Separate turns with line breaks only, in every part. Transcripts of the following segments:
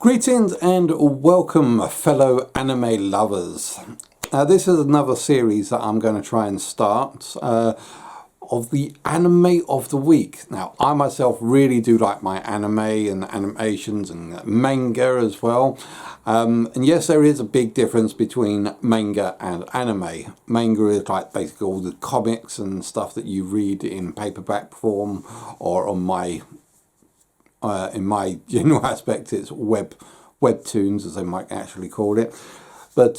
Greetings and welcome, fellow anime lovers. This is another series that I'm going to try and start of the anime of the week. Now, I myself really do like my anime and animations and manga as well. And yes, there is a big difference between manga and anime. Manga is like basically all the comics and stuff that you read in paperback form, or on my in my general aspect, it's webtoons, as they might actually call it. But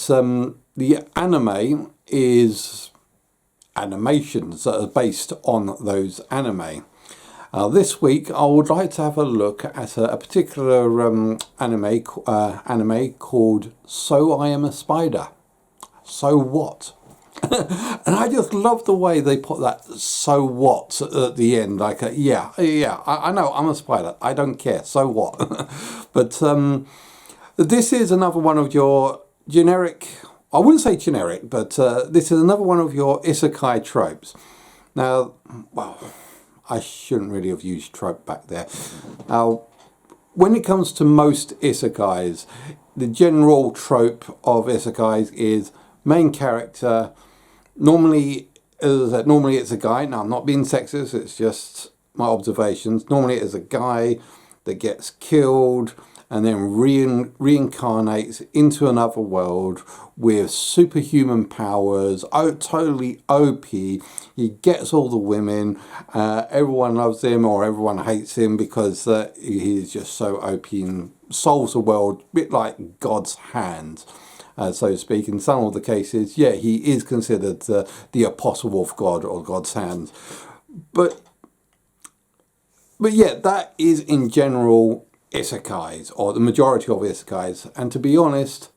the anime is animations that are based on those anime. This week, I would like to have a look at a particular anime called So I Am a Spider. So what? And I just love the way they put that "so what" at the end. Like, yeah, I know, I'm a spider. I don't care. So what? But this is another one of your generic, I wouldn't say generic, but this is another one of your isekai tropes. Now, well, I shouldn't really have used trope back there. Now, when it comes to most isekais, the general trope of isekais is main character. Normally it's a guy. Now, I'm not being sexist, it's just my observations. Normally it is a guy that gets killed and then reincarnates into another world with superhuman powers, totally OP. He gets all the women, everyone loves him or everyone hates him because he's just so OP and solves the world, a bit like God's hand. So to speak. In some of the cases, yeah, he is considered the apostle of God or God's hand. But yeah, that is in general isekais, or the majority of isekais. And to be honest,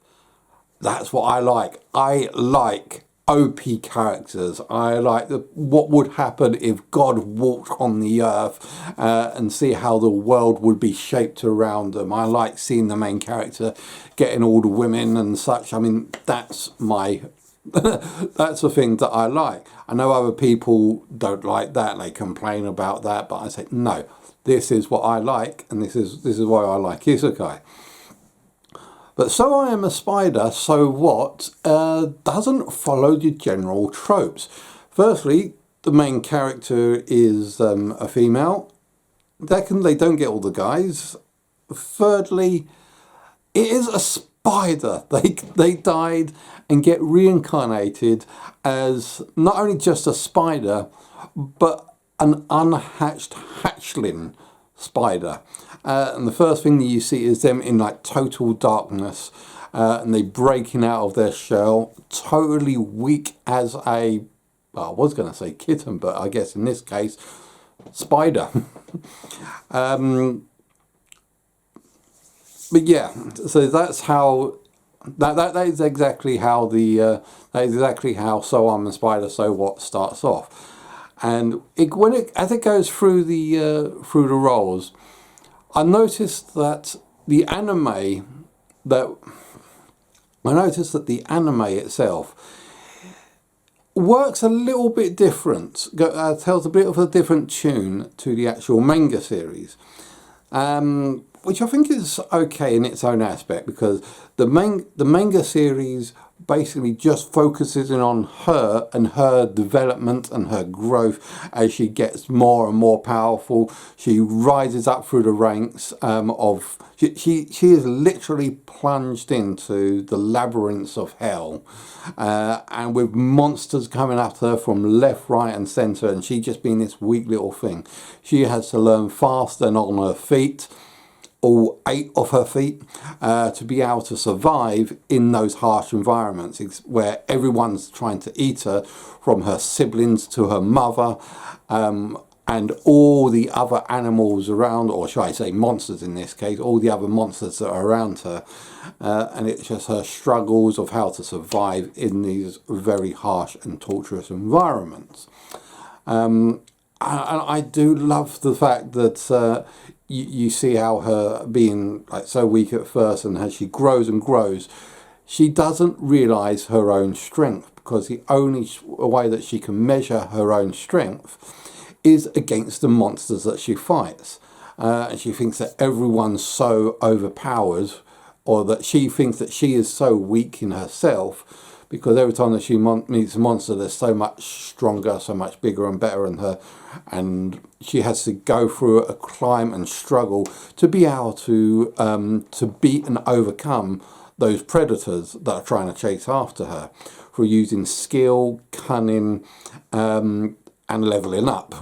that's what I like. I like OP characters. I like what would happen if God walked on the earth and see how the world would be shaped around them. I like seeing the main character getting all the women and such. I mean, that's my that's the thing that I like. I know other people don't like that, they complain about that, but I say no, this is what I like, and this is why I like isekai. But So I Am a Spider, So What, doesn't follow the general tropes. Firstly, the main character is a female. Second, they don't get all the guys. Thirdly, it is a spider. They died and get reincarnated as not only just a spider, but an unhatched hatchling spider. And the first thing that you see is them in like total darkness, and they breaking out of their shell, totally weak as a, well, I was going to say kitten, but I guess in this case, spider. But yeah, so that's how that is exactly how the So I'm a Spider, So What starts off. And as it goes through the roles, I noticed that the anime itself works a little bit different, tells a bit of a different tune to the actual manga series, which I think is okay in its own aspect, because the manga series basically just focuses in on her and her development and her growth as she gets more and more powerful. She rises up through the ranks she is literally plunged into the labyrinths of hell, and with monsters coming at her from left, right and centre, and she just being this weak little thing. She has to learn fast and on her feet, all 8 of her feet, to be able to survive in those harsh environments where everyone's trying to eat her, from her siblings to her mother, and all the other animals around, or should I say monsters in this case, all the other monsters that are around her. And it's just her struggles of how to survive in these very harsh and torturous environments. And I do love the fact that you see how her being like so weak at first, and as she grows and grows, she doesn't realise her own strength, because the only way that she can measure her own strength is against the monsters that she fights. and she thinks that everyone's so overpowered, or that she thinks that she is so weak in herself, because every time that she meets a monster, they're so much stronger, so much bigger and better than her, and she has to go through a climb and struggle to be able to beat and overcome those predators that are trying to chase after her, through using skill, cunning, and leveling up.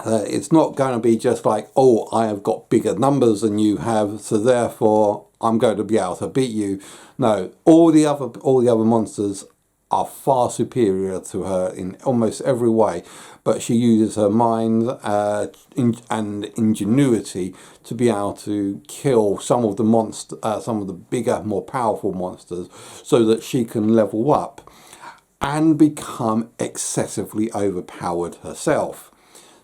It's not going to be just like, oh, I have got bigger numbers than you have, so therefore I'm going to be able to beat you. No, all the other monsters are far superior to her in almost every way, but she uses her mind and ingenuity to be able to kill some of the bigger, more powerful monsters, so that she can level up and become excessively overpowered herself.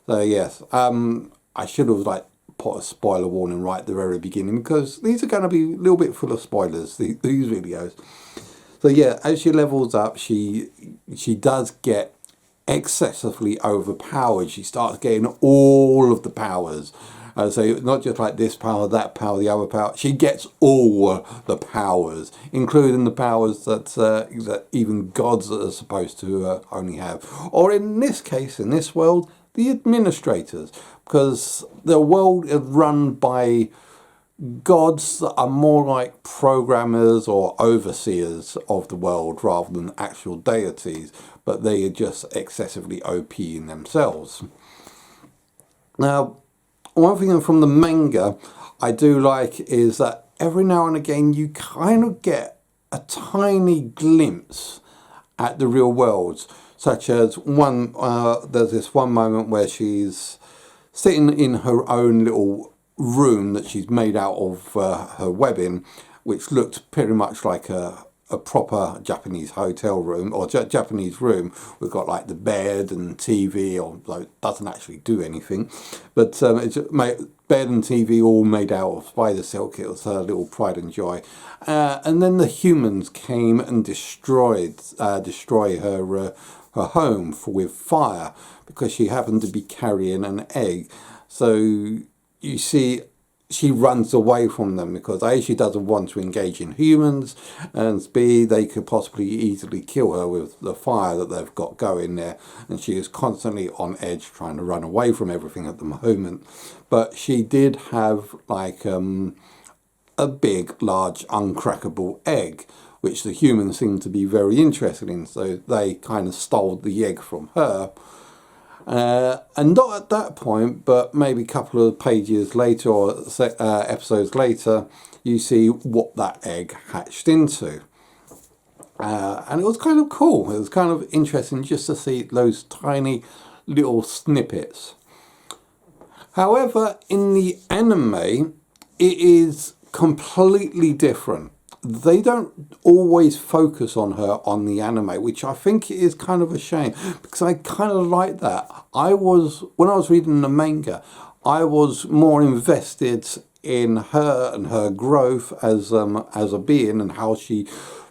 So yes, I should have put a spoiler warning right at the very beginning, because these are going to be a little bit full of spoilers, these videos. So yeah, as she levels up, she does get excessively overpowered. She starts getting all of the powers. So not just like this power, that power, the other power. She gets all the powers, including the powers that even gods are supposed to only have. Or in this case, in this world, the administrators, because the world is run by gods that are more like programmers or overseers of the world rather than actual deities, but they are just excessively OP in themselves. Now, one thing from the manga I do like is that every now and again you kind of get a tiny glimpse at the real world, such as there's this one moment where she's sitting in her own little room that she's made out of her webbing, which looked pretty much like a proper Japanese hotel room, or Japanese room. We've got like the bed and TV, although it doesn't actually do anything, but it's bed and TV all made out of spider silk. It was her little pride and joy. And then the humans came and destroy her home with fire, because she happened to be carrying an egg. So you see, she runs away from them because A, she doesn't want to engage in humans, and B, they could possibly easily kill her with the fire that they've got going there, and she is constantly on edge trying to run away from everything at the moment. But she did have a big, large, uncrackable egg, which the humans seemed to be very interested in, so they kind of stole the egg from her. And not at that point, but maybe a couple of pages later or episodes later, you see what that egg hatched into. And it was kind of cool. It was kind of interesting just to see those tiny little snippets. However, in the anime, it is completely different. They don't always focus on her on the anime, which I think is kind of a shame, because I kind of like that. When I was reading the manga, I was more invested in her and her growth as a being, and how she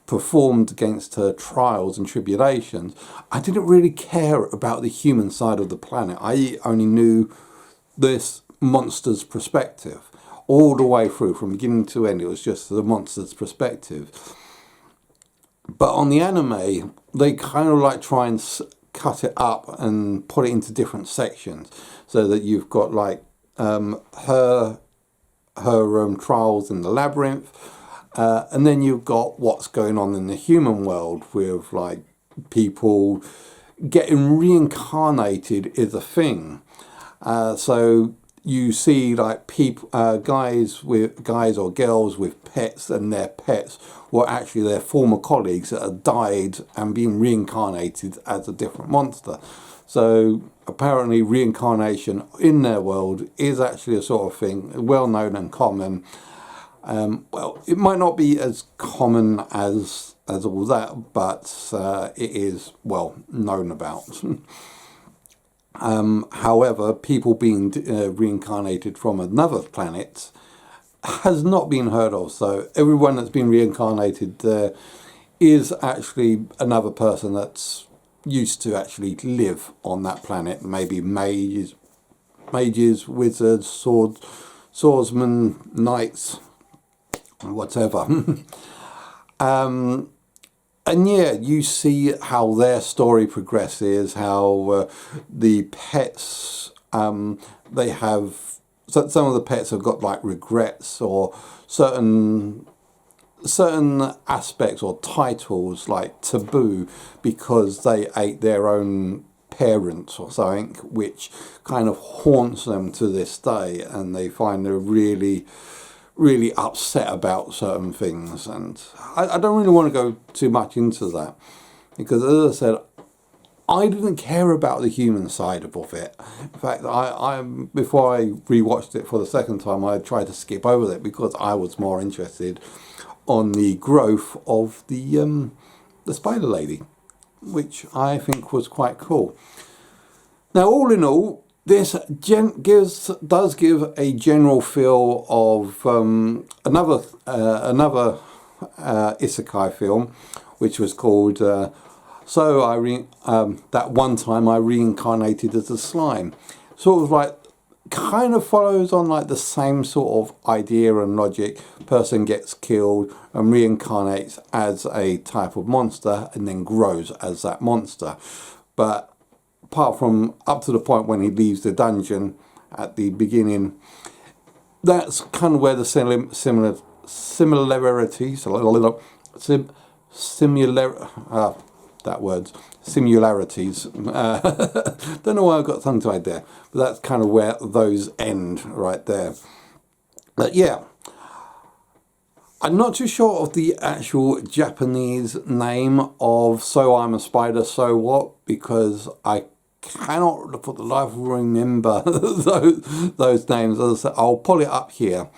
performed against her trials and tribulations. I didn't really care about the human side of the planet. I only knew this monster's perspective. All the way through, from beginning to end, it was just the monster's perspective. But on the anime, they kind of try and cut it up and put it into different sections, so that you've got her trials in the labyrinth, and then you've got what's going on in the human world with people getting reincarnated is a thing. So you see people, guys or girls with pets, and their pets were actually their former colleagues that had died and been reincarnated as a different monster. So apparently reincarnation in their world is actually a sort of thing, well known and common. Well, it might not be as common as all that, but it is well known about. However, people being reincarnated from another planet has not been heard of. So everyone that's been reincarnated is actually another person that's used to actually live on that planet. Maybe mages, mages, wizards, swordsmen, knights, whatever. And yeah, you see how their story progresses, how the pets, they have, some of the pets have got like regrets or certain aspects or titles like taboo because they ate their own parents or something, which kind of haunts them to this day, and they find they're really upset about certain things. And I don't really want to go too much into that because, as I said, I didn't care about the human side of it. In fact, I before I rewatched it for the second time, I tried to skip over it because I was more interested on the growth of the spider lady, which I think was quite cool. Now, all in all, this does give a general feel of another isekai film, which was called that one time I reincarnated as a slime. Sort of like, kind of follows on like the same sort of idea and logic. Person gets killed and reincarnates as a type of monster and then grows as that monster. But apart from up to the point when he leaves the dungeon at the beginning, that's kind of where the similarities. Don't know why I got tongue tied there, but that's kind of where those end right there. But yeah, I'm not too sure of the actual Japanese name of So I'm a Spider, So What, because I cannot for the life remember those names. As I said, I'll pull it up here,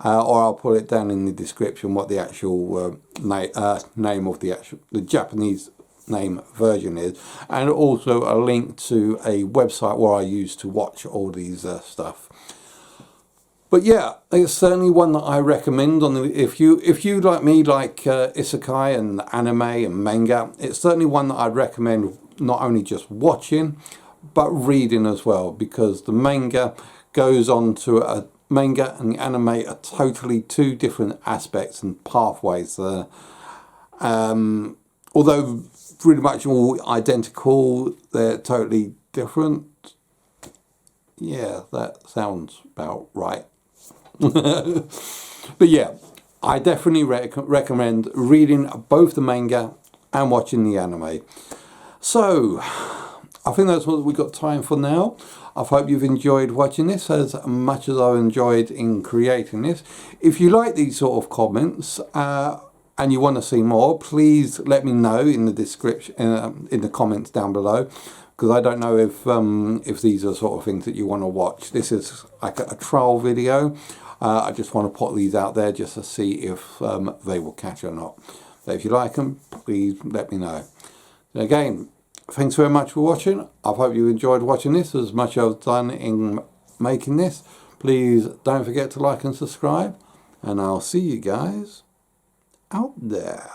or I'll put it down in the description what the actual name of the Japanese name version is, and also a link to a website where I used to watch all these stuff. But yeah, it's certainly one that I recommend. If you like me like isekai and anime and manga, it's certainly one that I'd recommend not only just watching but reading as well, because the manga goes on to manga and the anime are totally two different aspects and pathways. Although pretty much all identical, they're totally different. Yeah, that sounds about right. But yeah, I definitely recommend reading both the manga and watching the anime. So I think that's what we've got time for now. I hope you've enjoyed watching this as much as I've enjoyed in creating this. If you like these sort of comments and you want to see more, please let me know in the description, in the comments down below, because I don't know if these are sort of things that you want to watch. This is like a trial video. I just want to put these out there just to see if they will catch or not. So if you like them, please let me know. And again, thanks very much for watching. I hope you enjoyed watching this as much as I've done in making this. Please don't forget to like and subscribe, and I'll see you guys out there.